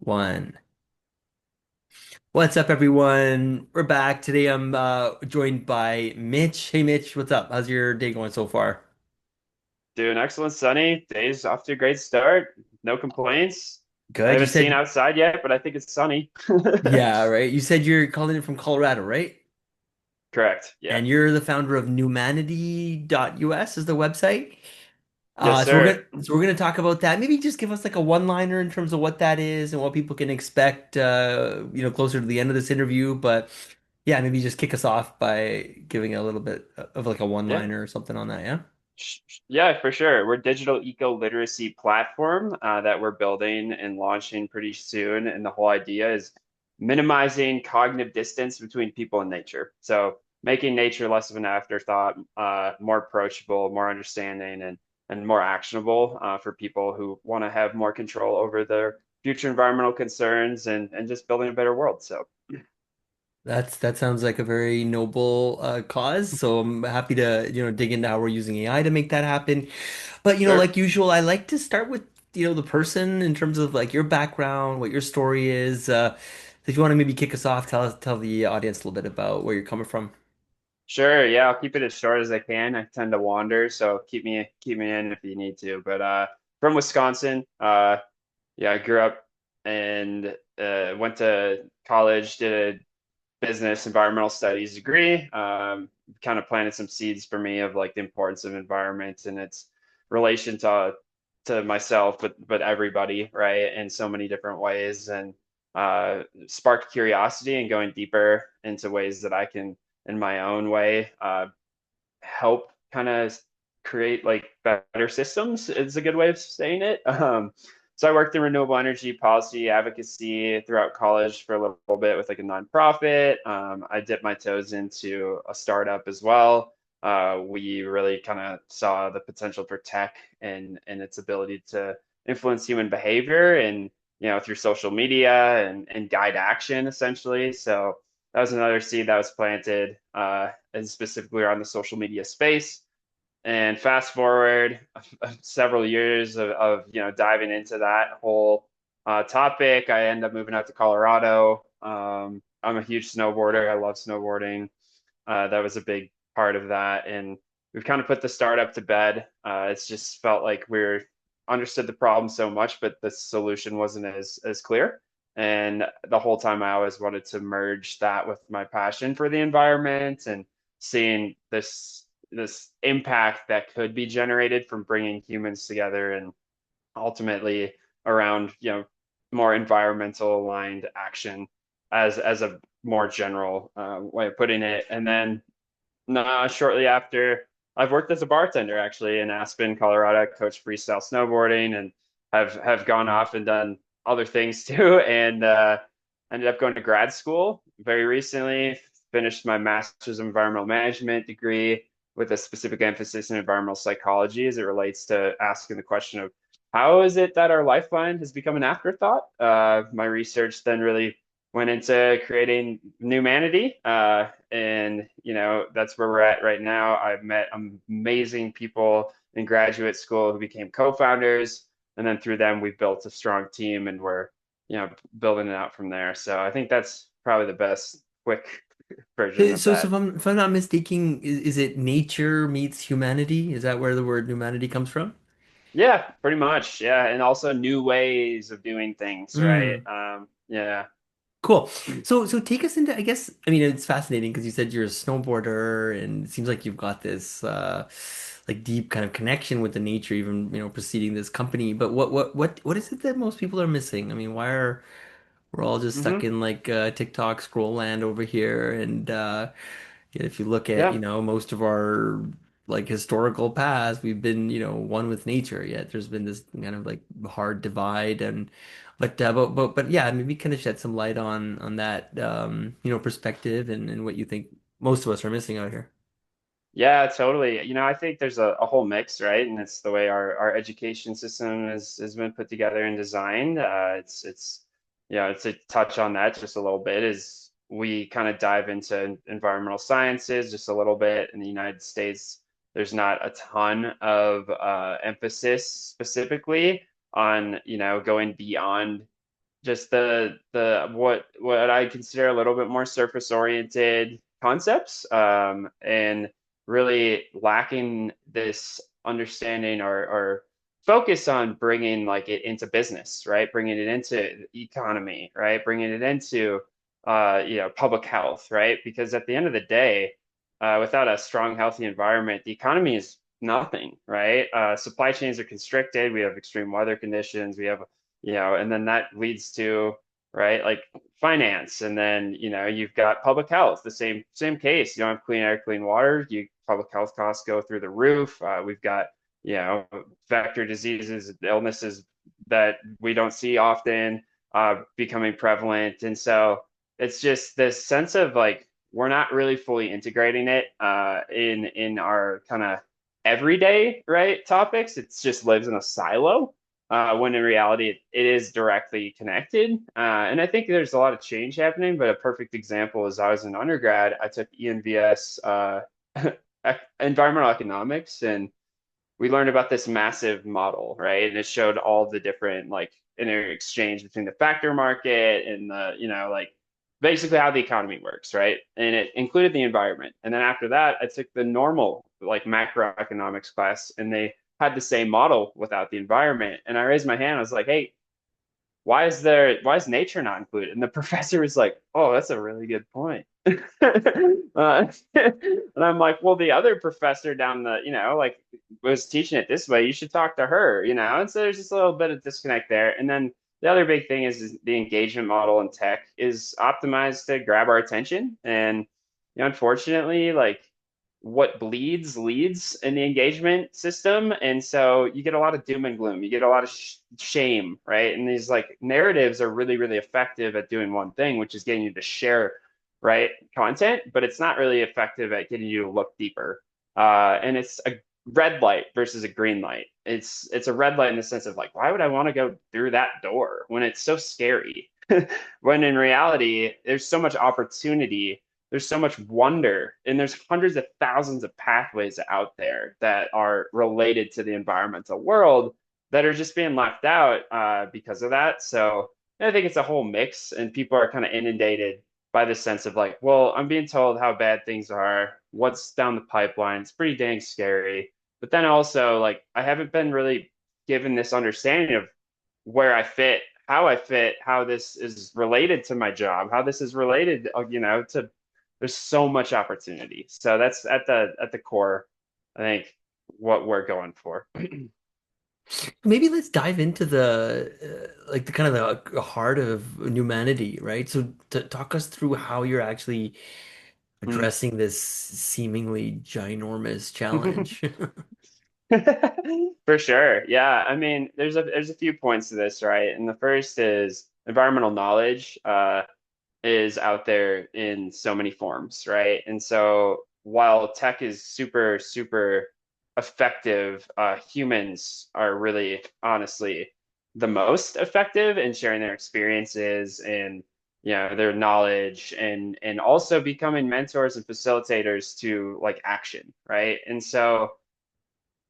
One. What's up, everyone? We're back. Today I'm joined by Mitch. Hey, Mitch, what's up? How's your day going so far? Doing excellent, Sunny. Day's off to a great start. No complaints. I Good. You haven't seen said, outside yet, but I think it's sunny. yeah, right? You said you're calling in from Colorado, right? Correct. Yeah. And you're the founder of Newmanity US is the website. Yes, So we're sir. gonna talk about that. Maybe just give us like a one-liner in terms of what that is and what people can expect closer to the end of this interview. But yeah, maybe just kick us off by giving a little bit of like a Yeah. one-liner or something on that, yeah? Yeah, for sure. We're a digital eco-literacy platform that we're building and launching pretty soon. And the whole idea is minimizing cognitive distance between people and nature. So making nature less of an afterthought, more approachable, more understanding, and more actionable for people who want to have more control over their future environmental concerns and just building a better world. So That sounds like a very noble cause. So I'm happy to, dig into how we're using AI to make that happen. But, sure. like usual, I like to start with, the person in terms of like your background, what your story is. If you want to maybe kick us off, tell the audience a little bit about where you're coming from. Sure, yeah, I'll keep it as short as I can. I tend to wander, so keep me in if you need to. But from Wisconsin, yeah, I grew up and went to college, did a business environmental studies degree. Kind of planted some seeds for me of like the importance of environment and its relation to myself, but everybody, right, in so many different ways, and sparked curiosity and going deeper into ways that I can, in my own way, help kind of create like better systems is a good way of saying it. So I worked in renewable energy policy advocacy throughout college for a little bit with like a nonprofit. I dipped my toes into a startup as well. We really kind of saw the potential for tech and its ability to influence human behavior and through social media and guide action essentially. So that was another seed that was planted, and specifically around the social media space. And fast forward several years of diving into that whole topic, I end up moving out to Colorado. I'm a huge snowboarder. I love snowboarding. That was a big part of that, and we've kind of put the startup to bed. It's just felt like we're understood the problem so much, but the solution wasn't as clear. And the whole time, I always wanted to merge that with my passion for the environment and seeing this impact that could be generated from bringing humans together and ultimately around more environmental aligned action as a more general way of putting it. And then shortly after, I've worked as a bartender actually in Aspen, Colorado. I coach freestyle snowboarding and have gone off and done other things too. And ended up going to grad school very recently. Finished my master's of environmental management degree with a specific emphasis in environmental psychology as it relates to asking the question of how is it that our lifeline has become an afterthought? My research then really went into creating Numanity, and that's where we're at right now. I've met amazing people in graduate school who became co-founders, and then through them we've built a strong team, and we're building it out from there. So I think that's probably the best quick version of So that. if I'm not mistaken, is it nature meets humanity? Is that where the word humanity comes from? Yeah, pretty much. Yeah, and also new ways of doing things, right? Mm. Yeah. Cool. So take us into, I guess, I mean, it's fascinating because you said you're a snowboarder and it seems like you've got this like deep kind of connection with the nature, even, preceding this company. But what is it that most people are missing? I mean, why are we're all just stuck Hmm. in like TikTok scroll land over here? And if you look at, Yeah. most of our like historical past, we've been, one with nature, yet there's been this kind of like hard divide and but yeah, maybe kind of shed some light on that perspective and what you think most of us are missing out here. Yeah, totally. I think there's a whole mix, right? And it's the way our education system has been put together and designed. It's a touch on that just a little bit is we kind of dive into environmental sciences just a little bit in the United States. There's not a ton of emphasis specifically on, going beyond just the what I consider a little bit more surface oriented concepts, and really lacking this understanding or focus on bringing like it into business, right? Bringing it into the economy, right? Bringing it into public health, right? Because at the end of the day, without a strong, healthy environment, the economy is nothing, right? Supply chains are constricted. We have extreme weather conditions. We have, and then that leads to, right, like finance, and then you've got public health. The same case. You don't have clean air, clean water. You public health costs go through the roof. We've got vector diseases, illnesses that we don't see often becoming prevalent, and so it's just this sense of like we're not really fully integrating it in our kind of everyday right topics. It just lives in a silo when in reality it is directly connected. And I think there's a lot of change happening, but a perfect example is I was an undergrad, I took ENVS environmental economics, and we learned about this massive model, right? And it showed all the different like inter exchange between the factor market and the, like basically how the economy works, right? And it included the environment. And then after that, I took the normal like macroeconomics class, and they had the same model without the environment. And I raised my hand. I was like, hey, why is nature not included? And the professor was like, oh, that's a really good point. And I'm like, well, the other professor down the, like was teaching it this way. You should talk to her, And so there's just a little bit of disconnect there. And then the other big thing is the engagement model in tech is optimized to grab our attention. And unfortunately, like what bleeds leads in the engagement system. And so you get a lot of doom and gloom. You get a lot of shame, right? And these like narratives are really, really effective at doing one thing, which is getting you to share, right, content, but it's not really effective at getting you to look deeper. And it's a red light versus a green light. It's a red light in the sense of like, why would I want to go through that door when it's so scary? When in reality, there's so much opportunity, there's so much wonder, and there's hundreds of thousands of pathways out there that are related to the environmental world that are just being left out because of that. So I think it's a whole mix, and people are kind of inundated by the sense of like, well, I'm being told how bad things are, what's down the pipeline. It's pretty dang scary. But then also, like, I haven't been really given this understanding of where I fit, how this is related to my job, how this is related, to there's so much opportunity. So that's at the core, I think, what we're going for. Maybe let's dive into the like the kind of the heart of Numanity, right? So to talk us through how you're actually addressing this seemingly ginormous challenge. For sure. Yeah. I mean, there's a few points to this, right? And the first is environmental knowledge is out there in so many forms, right? And so while tech is super, super effective, humans are really honestly the most effective in sharing their experiences and their knowledge and also becoming mentors and facilitators to like action, right? And so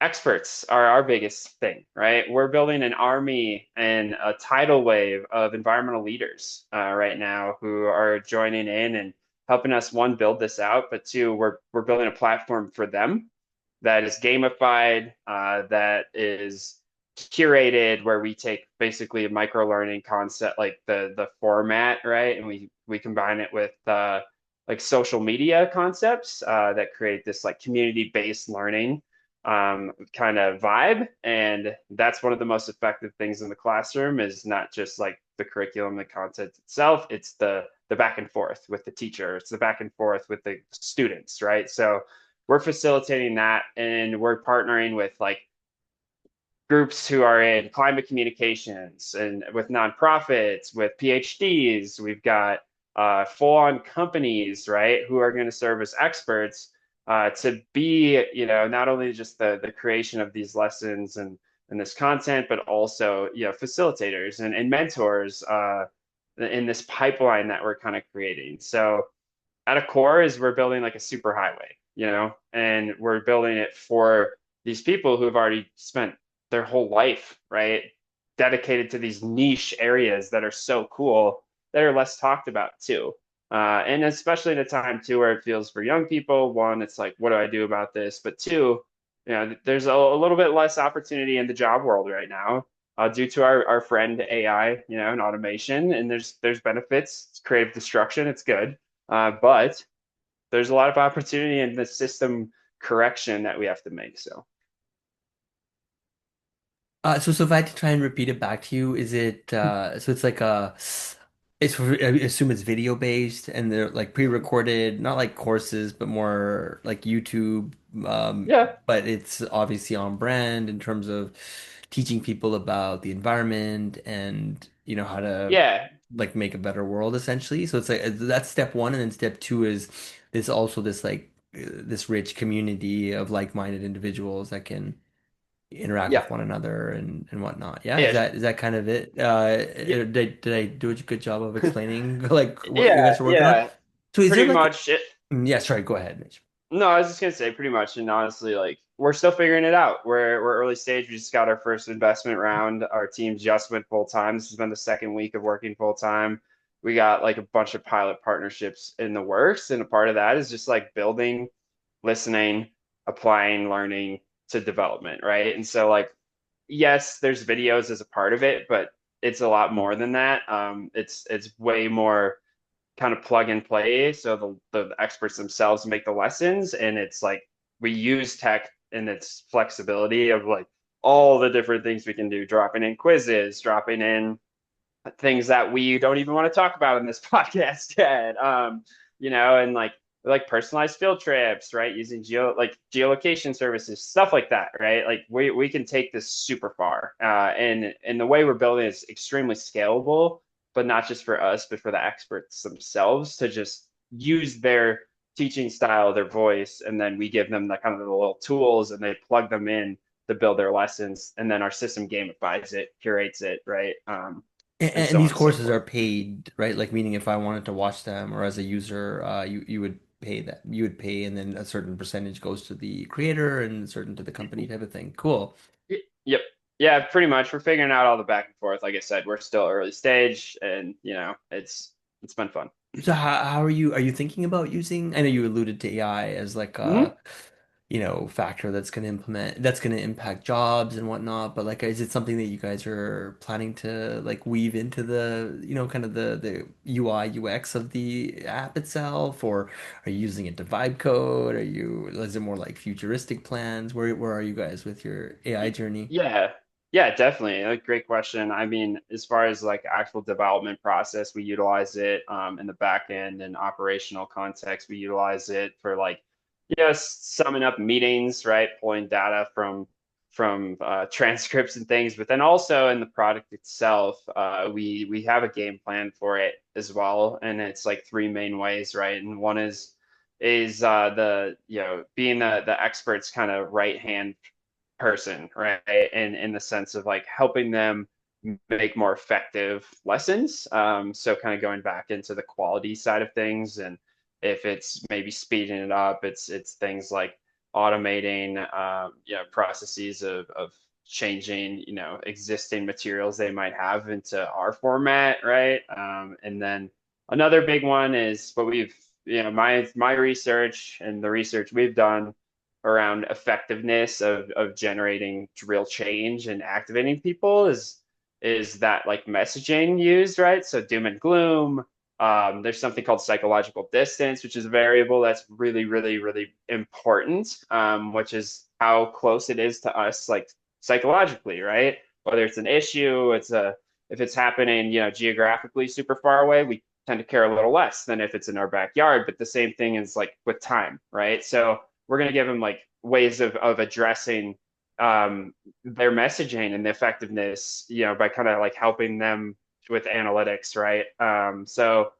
experts are our biggest thing, right? We're building an army and a tidal wave of environmental leaders right now who are joining in and helping us, one, build this out, but two, we're building a platform for them that is gamified, that is curated, where we take basically a micro learning concept, like the format, right, and we combine it with like social media concepts that create this like community based learning kind of vibe. And that's one of the most effective things in the classroom is not just like the curriculum, the content itself, it's the back and forth with the teacher, it's the back and forth with the students, right? So we're facilitating that, and we're partnering with like groups who are in climate communications and with nonprofits, with PhDs. We've got full-on companies, right, who are going to serve as experts to be, not only just the creation of these lessons and this content, but also, facilitators and mentors in this pipeline that we're kind of creating. So at a core is we're building like a super highway, and we're building it for these people who have already spent their whole life, right? dedicated to these niche areas that are so cool that are less talked about too. And especially in a time too where it feels for young people, one, it's like, what do I do about this? But two, there's a little bit less opportunity in the job world right now due to our friend AI, and automation. And there's benefits. It's creative destruction. It's good, but there's a lot of opportunity in the system correction that we have to make. So So if I had to try and repeat it back to you, is it so it's like I assume it's video based and they're like pre-recorded, not like courses, but more like YouTube. yeah, But it's obviously on brand in terms of teaching people about the environment and how to yeah, like make a better world essentially. So it's like that's step one, and then step two is this like this rich community of like-minded individuals that can interact yeah, with one another and whatnot. Yeah, yeah, is that kind of it? yeah, Did I do a good job of explaining like what you yeah, guys are working on? yeah. So is there Pretty like much it. yeah, sorry, go ahead, Mitch. No, I was just gonna say pretty much, and honestly, like we're still figuring it out. We're early stage. We just got our first investment round. Our team just went full time. This has been the second week of working full time. We got like a bunch of pilot partnerships in the works, and a part of that is just like building, listening, applying, learning to development, right? And so like yes, there's videos as a part of it, but it's a lot more than that. It's way more kind of plug and play. So the experts themselves make the lessons, and it's like we use tech and its flexibility of like all the different things we can do, dropping in quizzes, dropping in things that we don't even want to talk about in this podcast yet. And like personalized field trips, right? Using geolocation services, stuff like that, right? Like we can take this super far. And the way we're building is extremely scalable, but not just for us, but for the experts themselves to just use their teaching style, their voice, and then we give them the kind of the little tools and they plug them in to build their lessons, and then our system gamifies it, curates it, right? And And so on these and so courses forth. are paid, right? Like meaning if I wanted to watch them or as a user, you would pay that. You would pay and then a certain percentage goes to the creator and certain to the company type of thing. Cool. Yep. Yeah, pretty much. We're figuring out all the back and forth. Like I said, we're still early stage and it's been fun. So how are you thinking about using, I know you alluded to AI as like Hmm. a factor that's going to impact jobs and whatnot, but like is it something that you guys are planning to like weave into the, kind of the UI UX of the app itself, or are you using it to vibe code? Is it more like futuristic plans? Where are you guys with your AI journey? Yeah. Yeah, definitely. A great question. I mean, as far as like actual development process, we utilize it in the back end and operational context. We utilize it for like, summing up meetings, right? Pulling data from transcripts and things, but then also in the product itself, we have a game plan for it as well, and it's like three main ways, right? And one is the being the expert's kind of right hand person, right? And in the sense of like helping them make more effective lessons. So kind of going back into the quality side of things, and if it's maybe speeding it up, it's things like automating, processes of changing, existing materials they might have into our format, right? And then another big one is what we've, my research and the research we've done around effectiveness of generating real change and activating people is that like messaging used, right? So doom and gloom. There's something called psychological distance, which is a variable that's really, really, really important, which is how close it is to us, like psychologically, right? Whether it's an issue, if it's happening, geographically super far away, we tend to care a little less than if it's in our backyard. But the same thing is like with time, right? So we're going to give them like ways of addressing their messaging and the effectiveness, by kind of like helping them with analytics, right? So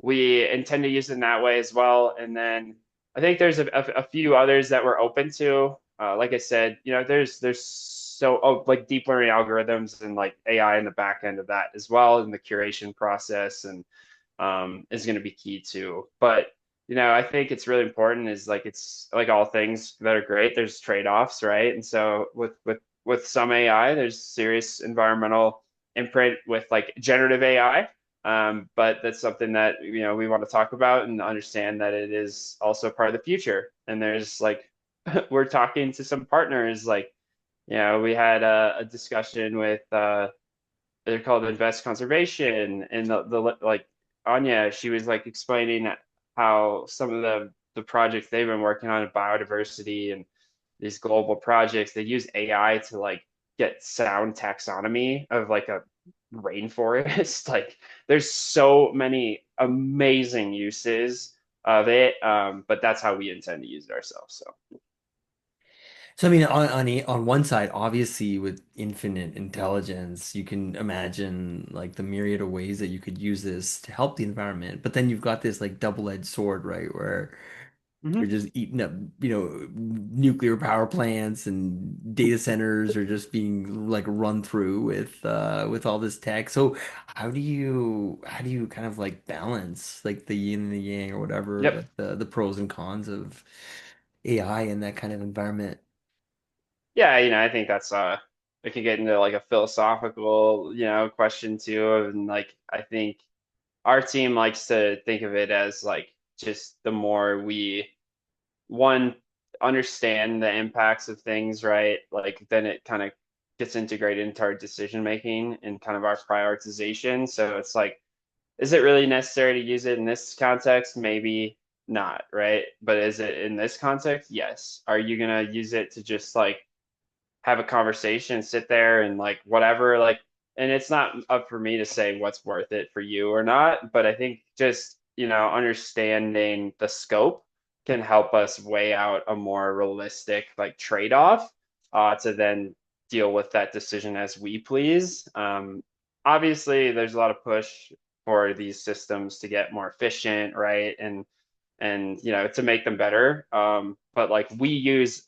we intend to use it in that way as well. And then I think there's a few others that we're open to. Like I said, there's like deep learning algorithms and like AI in the back end of that as well, in the curation process, and is going to be key too. But I think it's really important is like it's like all things that are great. There's trade-offs, right? And so with with some AI. There's serious environmental imprint with like generative AI. But that's something that we want to talk about and understand that it is also part of the future. And there's like we're talking to some partners like we had a discussion with they're called Invest Conservation, and the like Anya, she was like explaining how some of the projects they've been working on in biodiversity and these global projects, they use AI to like get sound taxonomy of like a rainforest. Like there's so many amazing uses of it, but that's how we intend to use it ourselves. So. So I mean, on one side, obviously with infinite intelligence, you can imagine like the myriad of ways that you could use this to help the environment. But then you've got this like double-edged sword, right, where we're Mhm. just eating up, nuclear power plants and data centers are just being like run through with all this tech. So how do you kind of like balance like the yin and the yang or whatever, Yep. like the pros and cons of AI in that kind of environment? Yeah, I think that's it can get into like a philosophical, question too. And like I think our team likes to think of it as like just the more we one understand the impacts of things, right? Like then it kind of gets integrated into our decision making and kind of our prioritization. So it's like, is it really necessary to use it in this context? Maybe not, right? But is it in this context? Yes. Are you gonna use it to just like have a conversation, sit there and like whatever, like, and it's not up for me to say what's worth it for you or not, but I think just, understanding the scope can help us weigh out a more realistic like trade-off to then deal with that decision as we please. Obviously, there's a lot of push for these systems to get more efficient, right? And to make them better. But like we use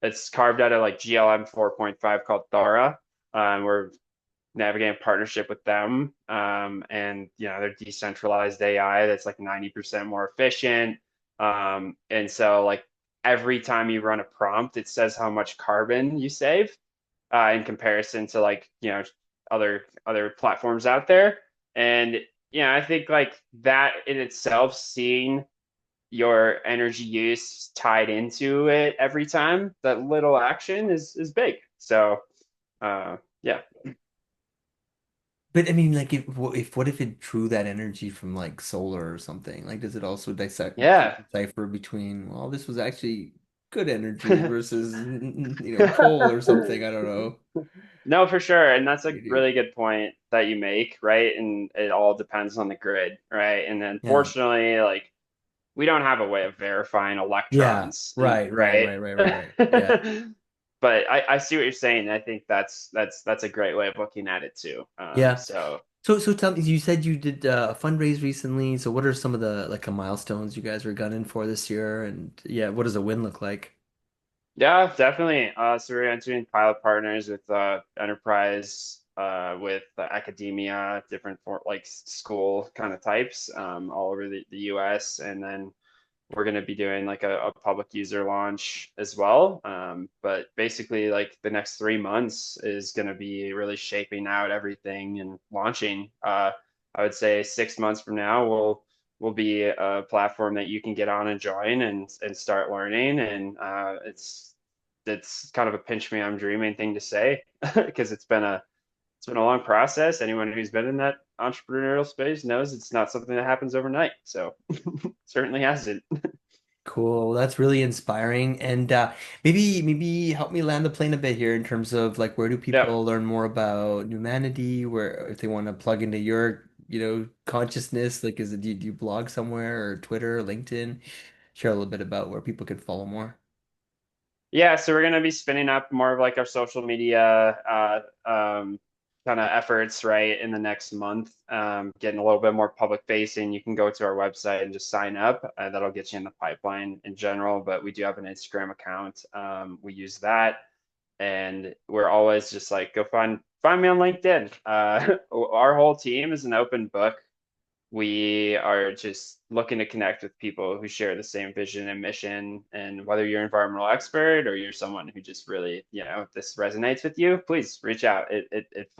it's carved out of like GLM 4.5 called Thara. We're navigating a partnership with them. And they're decentralized AI that's like 90% more efficient. And so like every time you run a prompt, it says how much carbon you save in comparison to like, other platforms out there. And I think like that in itself, seeing your energy use tied into it every time, that little action is big. So yeah. But I mean, like, if what if it drew that energy from like solar or something? Like, does it also Yeah. decipher between, well, this was actually good energy versus, coal or something? I don't know. No, for sure. And that's a You do. really good point that you make, right? And it all depends on the grid, right? And Yeah. unfortunately, like we don't have a way of verifying Yeah. electrons, Right. Right. right? Right. Right. Right. Right. Yeah. But I see what you're saying. I think that's a great way of looking at it too. Yeah. So So tell me, you said you did a fundraise recently. So what are some of the like the milestones you guys were gunning for this year? And yeah, what does a win look like? yeah, definitely. So we're entering pilot partners with enterprise, with academia, different for like school kind of types, all over the US, and then we're going to be doing like a public user launch as well. But basically, like the next 3 months is going to be really shaping out everything and launching. I would say 6 months from now, will be a platform that you can get on and join and start learning. And it's kind of a pinch me, I'm dreaming thing to say because it's been a long process. Anyone who's been in that entrepreneurial space knows it's not something that happens overnight. So certainly hasn't. Cool. That's really inspiring. And maybe help me land the plane a bit here in terms of like where do Yep. people learn more about Numanity, where if they want to plug into your, consciousness, like do you blog somewhere or Twitter, LinkedIn? Share a little bit about where people can follow more. Yeah, so we're gonna be spinning up more of like our social media kind of efforts, right, in the next month. Getting a little bit more public facing. You can go to our website and just sign up. That'll get you in the pipeline in general, but we do have an Instagram account. We use that, and we're always just like go find me on LinkedIn. Our whole team is an open book. we are just looking to connect with people who share the same vision and mission. And whether you're an environmental expert or you're someone who just really, if this resonates with you, please reach out. It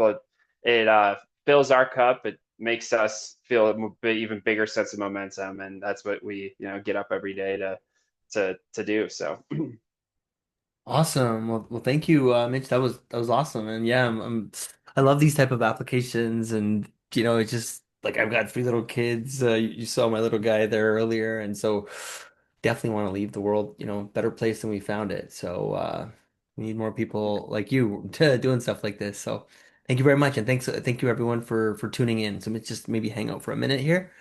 fills our cup. It makes us feel even bigger sense of momentum, and that's what we, get up every day to do. So Awesome. Well, thank you, Mitch. That was awesome. And yeah, I love these type of applications. And it's just like I've got three little kids. You saw my little guy there earlier, and so definitely want to leave the world, better place than we found it. So we need more people like you to doing stuff like this. So thank you very much, and thank you everyone for tuning in. So let's just maybe hang out for a minute here.